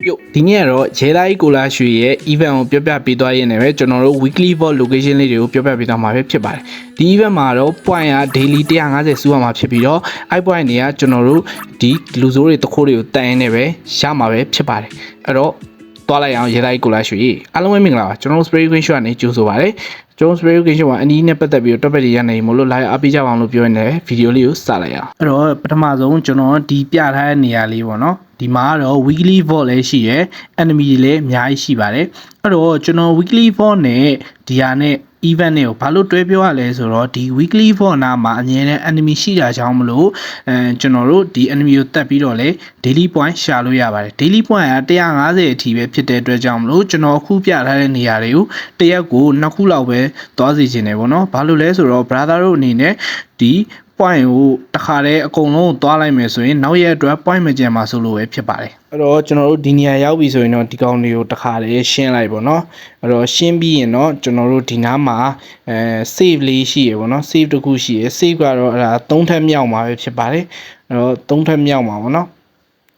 ပြုတ်ဒီနေ့ကတော့ဂျေလာကြီးကိုလာရွှေရဲ့ event ကိုပြောပြပေးသွားရင်းနဲ့ပဲကျွန်တော်တို့ weekly vault location လေးတွေကိုပြောပြပေးသွားမှာပဲဖြစ်ပါတယ်ဒီ event မှာတော့ point က daily 150စုရမှာဖြစ်ပြီးတော့အဲ့ point တွေကကျွန်တော်တို့ဒီလူစိုးတွေတခိုးတွေကိုတန်ရင်းနဲ့ပဲရမှာပဲဖြစ်ပါတယ်အဲ့တော့သွားလိုက်အောင်ဂျေလာကြီးကိုလာရွှေအားလုံးပဲမင်္ဂလာပါကျွန်တော်တို့ spray queen show ကနေကြိုဆိုပါတယ်ကျွန်တော် spray queen show ကအနီးနဲ့ပတ်သက်ပြီးတော့ topic တွေရနိုင်မို့လို့ live အားပေးကြပါအောင်လို့ပြောရနေတယ်ဗီဒီယိုလေးကိုစလိုက်အောင်အဲ့တော့ပထမဆုံးကျွန်တော်ဒီပြထားတဲ့နေရာလေးပေါ့နော်ဒီမှာတော့ weekly vault လည်းရှိတယ် enemy တွေလည်းအများကြီးရှိပါတယ်အဲ့တော့ကျွန်တော် weekly vault နဲ့ဒီဟာနဲ့ event တွေကိုဘာလို့တွဲပြောရလဲဆိုတော့ဒီ weekly vault နာမှာအငြင်းတဲ့ enemy ရှိတာကြောင့်မလို့ကျွန်တော်တို့ဒီ enemy ကိုတက်ပြီးတော့လေ daily point ရှာလို့ရပါတယ် daily point က150အထိပဲဖြစ်တဲ့အတွက်ကြောင့်မလို့ကျွန်တော်အခုပြထားတဲ့နေရာတွေကိုတရက်ကို2ခုလောက်ပဲသွားစီခြင်းတယ်ပေါ့နော်ဘာလို့လဲဆိုတော့ brother တို့အနေနဲ့ဒီ point ကိုတခါတည်းအကုန်လုံးသွားလိုက်မယ်ဆိုရင်နောက်ရက်အတွက် point မကျန်ပါဆိုလို့ပဲဖြစ်ပါတယ်အဲ့တော့ကျွန်တော်တို့ဒီနေရာရောက်ပြီဆိုရင်တော့ဒီကောင်တွေကိုတခါတည်းရှင်းလိုက်ပေါ့နော်အဲ့တော့ရှင်းပြီးရင်တော့ကျွန်တော်တို့ဒီနားမှာsave လေးရှိရပေါ့နော် save တစ်ခုရှိရ save ကတော့အဲ့ဒါ3ထပ်မြောက်မှာပဲဖြစ်ပါတယ်အဲ့တော့3ထပ်မြောက်မှာပေါ့နော်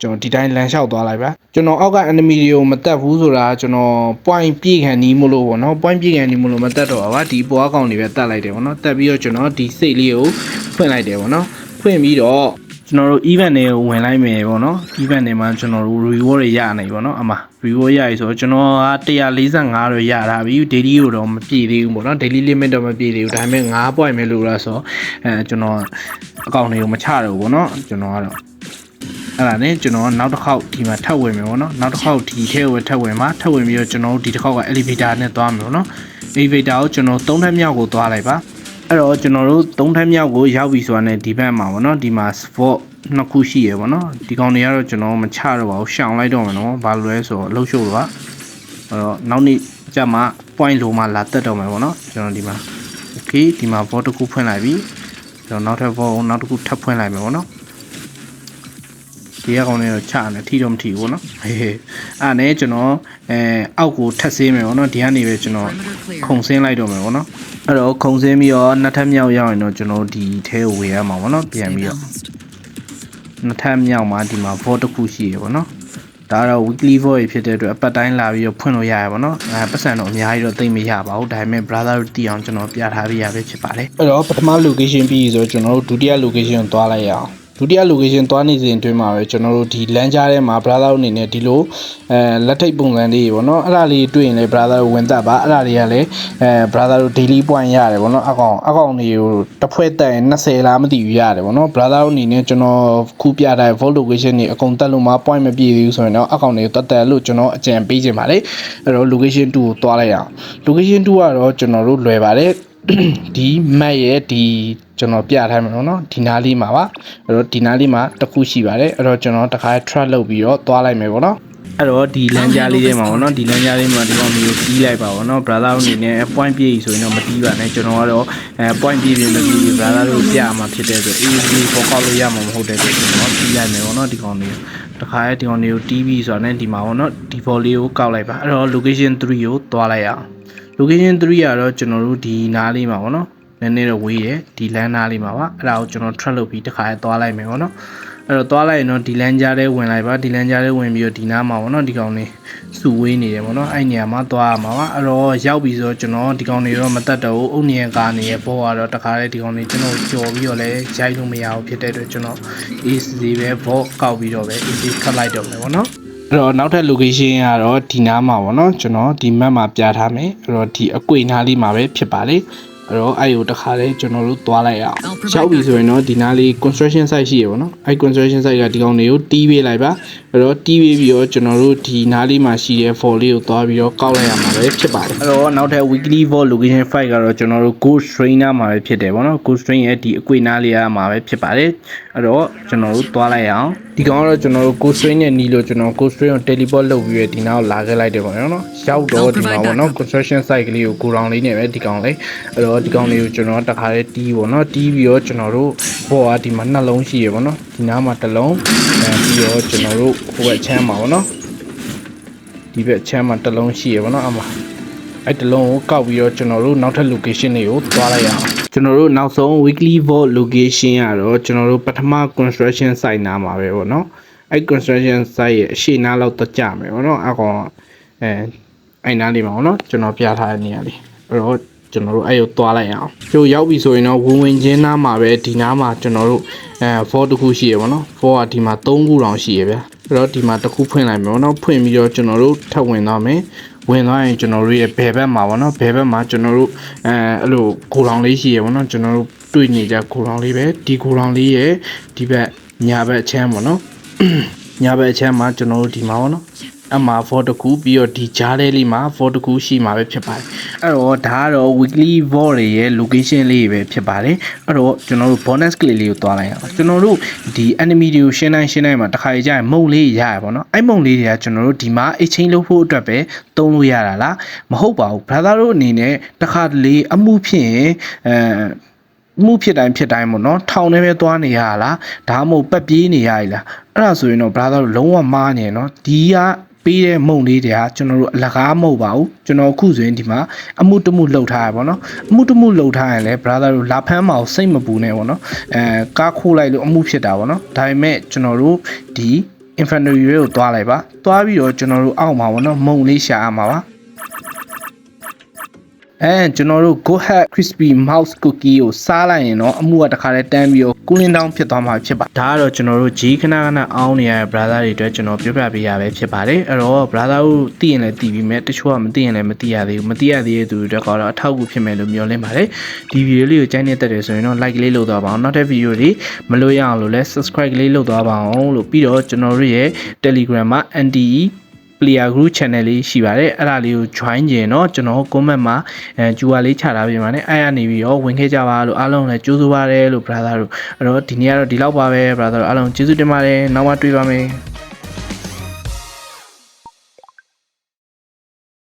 ကျွန်တော်ဒီတိုင်းလမ်းလျှောက်သွားလိုက်ပါကျွန်တော်အောက်က enemy တွေကိုမတက်ဘူးဆိုတာကျွန်တော် point ပြည့်ခံနီးမလို့ပေါ့နော် point ပြည့်ခံနီးမလို့မတက်တော့ပါဒီပွားကောင်တွေပဲတက်လိုက်တယ်ပေါ့နော်တက်ပြီးတော့ကျွန်တော်ဒီစိတ်လေးကိုဖွင့်လိုက်တယ်ပေါ့နော်ဖွင့်ပြီးတော့ကျွန်တော်တို့ event တွေကိုဝင်လိုက်မယ်ပေါ့နော် event တွေမှာကျွန်တော်တို့ reward တွေရနိုင်ပေါ့နော်အမှ reward ရပြီဆိုတော့ကျွန်တော်က145တော့ရတာပြီ daily ကိုတော့မပြည့်သေးဘူးပေါ့နော် daily limit တော့မပြည့်သေးဘူးဒါပေမဲ့9 point ပဲလို့လားဆိုတော့ကျွန်တော်အကောင့်တွေကိုမချတော့ဘူးပေါ့နော်ကျွန်တော်ကတော့အဲ့ဒါနဲ့ကျွန်တော်နောက်တစ်ခေါက်ဒီမှာထပ်ဝင်မယ်ပေါ့နော်နောက်တစ်ခေါက်ဒီထဲကိုထပ်ဝင်မှာထပ်ဝင်ပြီးတော့ကျွန်တော်ဒီတစ်ခေါက်က elevator နဲ့သွားမယ်ပေါ့နော် elevator ကိုကျွန်တော်3ထပ်မြောက်ကိုသွားလိုက်ပါအဲ့တော့ကျွန်တော်တို့3ထပ်မြောက်ကိုရောက်ပြီဆိုတာနဲ့ဒီဘက်မှာပေါ့နော်ဒီမှာ spot နှစ်ခုရှိရပေါ့နော်ဒီကောင်တွေကတော့ကျွန်တော်မချတော့ပါဘူးရှောင်လိုက်တော့မယ်နော်ဘာလို့လဲဆိုတော့လှုပ်ရှုပ်တော့အဲ့တော့နောက်နေ့ကျမှ point လိုမှလာတက်တော့မယ်ပေါ့နော်ကျွန်တော်ဒီမှာ okay ဒီမှာ vault တစ်ခုဖွင့်လိုက်ပြီကျွန်တော်နောက်ထပ် vault နောက်တစ်ခုထပ်ဖွင့်လိုက်မယ်ပေါ့နော်ဒီကောင်တွေတော့ချတယ်ထီတော့မထီဘူးเนาะအဲ့နဲ့ကျွန်တော်အောက်ကိုထပ်ဆင်းမယ်ပေါ့နော်ဒီကနေပဲကျွန်တော်ခုံဆင်းလိုက်တော့မယ်ပေါ့နော်အဲ့တော့ခုံဆင်းပြီးတော့နှစ်ထပ်မြောက်ရောက်ရင်တော့ကျွန်တော်ဒီထဲကိုဝေရမှာပေါ့နော်ပြန်ပြီးတော့နှစ်ထပ်မြောက်မှာဒီမှာ vault တစ်ခုရှိရပေါ့နော်ဒါတော့ weekly vault ဖြစ်တဲ့အတွက်အပတ်တိုင်းလာပြီးတော့ဖွင့်လို့ရရပါတော့ပတ်စံတော့အများကြီးတော့သိမ့်မရပါဘူးဒါပေမဲ့ brother တို့တီအောင်ကျွန်တော်ပြထားပေးရပဲဖြစ်ပါတယ်အဲ့တော့ပထမ location ပြီးဆိုတော့ကျွန်တော်တို့ဒုတိယ location ကိုသွားလိုက်ရအောင်ဒုတိယ location သွားနေစဉ်အတွင်းမှာပဲကျွန်တော်တို့ဒီလမ်းကြားထဲမှာ brother အနေနဲ့ဒီလိုလက်ထိပ်ပုံစံလေးပေါ့နော်အဲ့ဒါလေးတွေ့ရင်လည်း brother ဝင်သက်ပါအဲ့ဒါတွေကလည်းbrother တို့ daily point ရတယ်ပေါ့နော်အကောင်တွေကိုတစ်ဖွဲ့တက်ရင်20လားမသိဘူးရတယ်ပေါ့နော် brother အနေနဲ့ကျွန်တော်ခုပြတဲ့ vault location တွေအကုန်တက်လို့မှ point မပြည့်ဘူးဆိုရင်တော့အကောင်တွေကိုတက်လို့ကျွန်တော်အကြံပေးခြင်းပါတယ်အဲ့တော့ location 2ကိုသွားလိုက်အောင် location 2ကတော့ကျွန်တော်တို့လွယ်ပါတယ်ဒီ map ရဲ့ဒီကျွန်တော်ပြထားမှာเนาะဒီနားလေးမှာပါအဲ့တော့ဒီနားလေးမှာတစ်ခုရှိပါတယ်အဲ့တော့ကျွန်တော်တခါ track လုပ်ပြီးတော့သွားလိုက်မယ်ပေါ့နော်အဲ့တော့ဒီလမ်းကြားလေးထဲမှာပေါ့နော်ဒီလမ်းကြားလေးမှာဒီကောင်မျိုးကြီးလိုက်ပါပေါ့နော် brother အနေနဲ့ point ပြည့်ဆိုရင်တော့မတီးပါနဲ့ကျွန်တော်ကတော့point ပြည့်ပြီးမပြီး brother တို့ပြမှာဖြစ်တဲ့အတွက် easy ပေါ်ကောက်လို့ရမှာမဟုတ်တဲ့အတွက်ကျွန်တော်တီးလိုက်မယ်ပေါ့နော်ဒီကောင်လေးတခါဒီကောင်လေးကိုတီးပြီးဆိုတာနဲ့ဒီမှာပေါ့နော်ဒီ ball လေးကိုကောက်လိုက်ပါအဲ့တော့ location 3ကိုသွားလိုက်အောင် location 3ကတော့ကျွန်တော်တို့ဒီနားလေးမှာပေါ့နော်နည်းနည်းတော့ဝေးတယ်ဒီလမ်းနားလေးမှာပါအဲ့ဒါကိုကျွန်တော် track လုပ်ပြီးတခါသွားလိုက်မယ်ပေါ့နော်အဲ့တော့သွားလိုက်ရင်တော့ဒီလမ်းကြားထဲဝင်လိုက်ပါဒီလမ်းကြားထဲဝင်ပြီးတော့ဒီနားမှာပေါ့နော်ဒီကောင်လေးစုဝေးနေတယ်ပေါ့နော်အဲ့နေရာမှာသွားရမှာပါအဲ့တော့ရောက်ပြီဆိုတော့ကျွန်တော်ဒီကောင်တွေတော့မတက်တော့ဘူးအုတ်နေရကနေရပေါ်ကတော့တခါလေဒီကောင်လေးကျွန်တော်ကြော်ပြီးတော့လဲရိုက်လို့မရဘူးဖြစ်တဲ့အတွက်ကျွန်တော် AC ပဲ vault ကောက်ပြီးတော့ပဲ AC ခတ်လိုက်တော့မယ်ပေါ့နော်အဲ့တော့နောက်ထပ် location ကတော့ဒီနားမှာပေါ့နော်ကျွန်တော်ဒီ map မှာပြထားမယ်အဲ့တော့ဒီအကွေနားလေးမှာပဲဖြစ်ပါလေအဲ့တော့အဲ့ကိုတခါလေးကျွန်တော်တို့သွားလိုက်အောင်ရောက်ပြီဆိုရင်တော့ဒီနားလေး construction site ရှိရပါတော့အဲ့ construction site ကဒီကောင်တွေကိုတီးပေးလိုက်ပါအဲ့တော့တီးပေးပြီးတော့ကျွန်တော်တို့ဒီနားလေးမှာရှိတဲ့ vault လေးကိုသွားပြီးတော့ကောက်လိုက်ရမှာပဲဖြစ်ပါတယ်အဲ့တော့နောက်ထပ် weekly vault location 5ကတော့ကျွန်တော်တို့ ghost train နားမှာပဲဖြစ်တယ်ပေါ့နော် ghost train ရဲ့ဒီအကွေနားလေးကမှာပဲဖြစ်ပါတယ်အဲ့တော့ကျွန်တော်တို့သွားလိုက်အောင်ဒီကောင်ကတော့ကျွန်တော်တို့ ghost train နဲ့နီးလို့ကျွန်တော် ghost train ကို teleport လုပ်ပြီးတော့ဒီနားကိုလာခဲ့လိုက်တယ်ပေါ့နော်ရောက်တော့ဒီမှာပေါ့နော် construction site ကလေးကိုကိုရောင်လေးနဲ့ပဲဒီကောင်လေးအဲ့တော့ဒီကောင်လေးကိုကျွန်တော်တခါလေးတီးပေါ့နော်တီးပြီးတော့ကျွန်တော်တို့ဘောကဒီမှာနှလုံးရှိရပေါ့နော်ဒီနားမှာတစ်လုံးပြီးတော့ကျွန်တော်တို့ဟိုဘက်ချမ်းမှာပေါ့နော်ဒီဘက်ချမ်းမှာတစ်လုံးရှိရပေါ့နော်အမအဲ့တစ်လုံးကိုကောက်ပြီးတော့ကျွန်တော်တို့နောက်ထပ် location တွေကိုသွားလိုက်ရအောင်ကျွန်တော်တို့နောက်ဆုံး weekly vault location ကတော့ကျွန်တော်တို့ပထမ construction site နားမှာပဲပေါ့နော် အဲ့ construction site ရဲ့အရှိနားလောက်တော့ကြမယ်ပေါ့နော်အကောင်အဲ့နားလေးပါပေါ့နော်ကျွန်တော်ပြထားတဲ့နေရာလေးအဲ့တော့ကျွန်တော်တို့အဲ့ကိုသွားလိုက်အောင်ကျိုးရောက်ပြီဆိုရင်တော့ဝင်ချင်းနားမှာပဲဒီနားမှာကျွန်တော်တို့4တစ်ခုရှိရပါတော့4ကဒီမှာ3ခုတောင်ရှိရဗျာအဲ့တော့ဒီမှာတစ်ခုဖွင့်လိုက်မယ်ပေါ့နော်ဖွင့်ပြီးတော့ကျွန်တော်တို့ထပ်ဝင်သွားမယ်ဝင်သွားရင်ကျွန်တော်တို့ရဲ့ဘယ်ဘက်မှာပေါ့နော်ဘယ်ဘက်မှာကျွန်တော်တို့အဲ့လိုကိုလောင်လေးရှိရပေါ့နော်ကျွန်တော်တို့တွေ့နေကြကိုလောင်လေးပဲဒီကိုလောင်လေးရဲ့ဒီဘက်ညာဘက်အချမ်းပေါ့နော်ညာဘက်အချမ်းမှာကျွန်တော်တို့ဒီမှာပေါ့နော်အမှာ4တကူပြီးတော့ဒီကြားထဲလေးမှာ4တကူရှိမှာပဲဖြစ်ပါတယ်အဲ့တော့ဒါကတော့ weekly vault ရဲ့ location လေးပဲဖြစ်ပါတယ်အဲ့တော့ကျွန်တော်တို့ bonus ကလေးကိုတွားလိုက်အောင်ကျွန်တော်တို့ဒီ enemy တွေကိုရှင်းတိုင်းမှာတစ်ခါကြာရင်မုံလေးရရပါတော့အဲ့မုံလေးတွေကကျွန်တော်တို့ဒီမှာ exchange လုပ်ဖို့အတွက်ပဲသုံးလို့ရတာလားမဟုတ်ပါဘူး brother တို့အနေနဲ့တစ်ခါတလေအမှုဖြစ်ရင်မှုဖြစ်တိုင်းပေါ့နော်ထောင်ထဲပဲသွားနေရလားဒါမှမဟုတ်ပတ်ပြေးနေရည်လားအဲ့ဒါဆိုရင်တော့ brother တို့လုံးဝမားနေနော်ဒီကပေးတဲ့မုံလေးတွေကကျွန်တော်တို့အလကားမဟုတ်ပါဘူးကျွန်တော်ခုဆိုရင်ဒီမှာအမှုတမှုလှုပ်ထားရပါတော့အမှုတမှုလှုပ်ထားရင်လည်း brother တို့လာဖမ်းမအောင်စိတ်မပူနဲ့ပေါ့နော်ကားခိုးလိုက်လို့အမှုဖြစ်တာပေါ့နော်ဒါပေမဲ့ကျွန်တော်တို့ဒီ infantry တွေကိုတွားလိုက်ပါတွားပြီးတော့ကျွန်တော်တို့အောက်မှာပေါ့နော်မုံလေးရှာရမှာပါကျွန်တော်တို့ Go Ahead Crispy Mouse Cookie ကိုစားလိုက်ရင်တော့အမှုကတခါတည်းတန်းပြီးတော့ cooling down ဖြစ်သွားမှာဖြစ်ပါဒါကတော့ကျွန်တော်တို့ဂျီခဏအောင်းနေရတဲ့ brother တွေအတွက်ကျွန်တော်ပြောပြပေးရပဲဖြစ်ပါတယ်အဲ့တော့ brother တို့သိရင်လည်းသိပြီးမဲ့တချို့ကမသိရင်လည်းမသိရသေးဘူးမသိရသေးတဲ့သူတွေကတော့အထောက်အကူဖြစ်မယ်လို့မျှော်လင့်ပါတယ်ဒီဗီဒီယိုလေးကိုကြိုက်နေတဲ့တယ်ဆိုရင်တော့ like လေးလုပ်သွားပါအောင်နောက်တဲ့ဗီဒီယိုတွေမလို့ရအောင်လို့လည်း subscribe လေးလုပ်သွားပါအောင်လို့ပြီးတော့ကျွန်တော်တို့ရဲ့ Telegram မှာ NDE player group channel လေးရှိပါတယ်အဲ့ဒါလေးကို join ကြရင်တော့ကျွန်တော် comment မှာကျူဝါလေးချထားပေးပါနဲ့အဲ့ရနေပြီးတော့ဝင်ခဲ့ကြပါလို့အားလုံးလည်းကြိုးစားပါတယ်လို့ brother တို့အဲ့တော့ဒီနေ့ကတော့ဒီလောက်ပါပဲ brother တို့အားလုံးကျေးဇူးတင်ပါတယ်နောက်မှတွေ့ပါမယ်